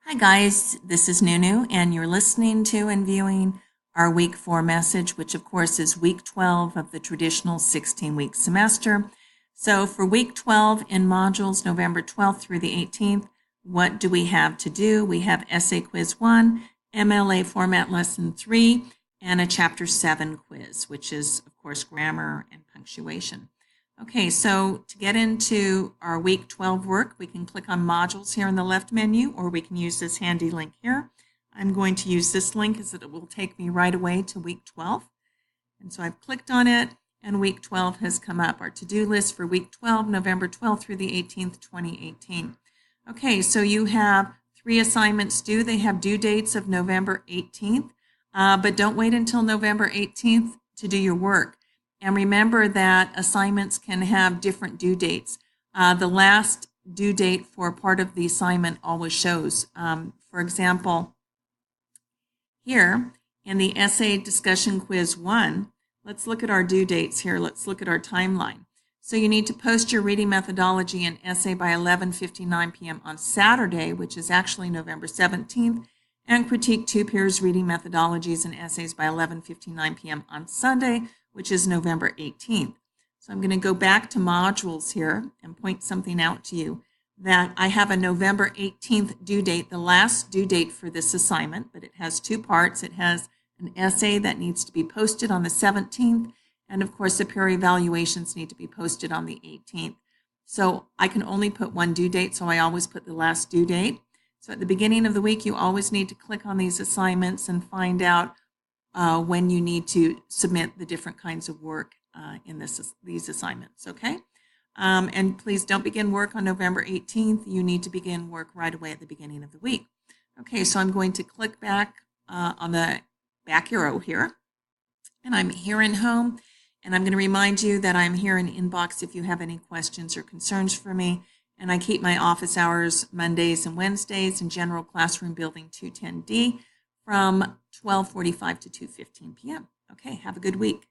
Hi guys, this is Nunu and you're listening to and viewing our week 4 message, which of course is week 12 of the traditional 16-week semester. So for week 12 in modules November 12th through the 18th, what do we have to do? We have Essay Quiz 1, MLA Format Lesson 3, and a Chapter 7 quiz, which is of course grammar and punctuation. Okay, so to get into our week 12 work, we can click on modules here in the left menu, or we can use this handy link here. I'm going to use this link as it will take me right away to week 12. And so I've clicked on it and week 12 has come up. Our to-do list for week 12, November 12th through the 18th, 2018. Okay, so you have 3 assignments due. They have due dates of November 18th, but don't wait until November 18th to do your work. And remember that assignments can have different due dates. The last due date for part of the assignment always shows. For example, here in the Essay Discussion Quiz 1, let's look at our due dates here. Let's look at our timeline. So you need to post your reading methodology and essay by 11:59 p.m. on Saturday, which is actually November 17th, and critique 2 peers' reading methodologies and essays by 11:59 p.m. on Sunday, which is November 18th. So I'm going to go back to modules here and point something out to you that I have a November 18th due date, the last due date for this assignment, but it has 2 parts. It has an essay that needs to be posted on the 17th, and of course the peer evaluations need to be posted on the 18th. So I can only put 1 due date, so I always put the last due date. So at the beginning of the week, you always need to click on these assignments and find out when you need to submit the different kinds of work in these assignments, okay? And please don't begin work on November 18th. You need to begin work right away at the beginning of the week. Okay, so I'm going to click back on the back arrow here, and I'm here in Home, and I'm going to remind you that I'm here in Inbox if you have any questions or concerns for me, and I keep my office hours Mondays and Wednesdays in General Classroom Building 210D from 12:45 to 2:15 p.m. Okay, have a good week.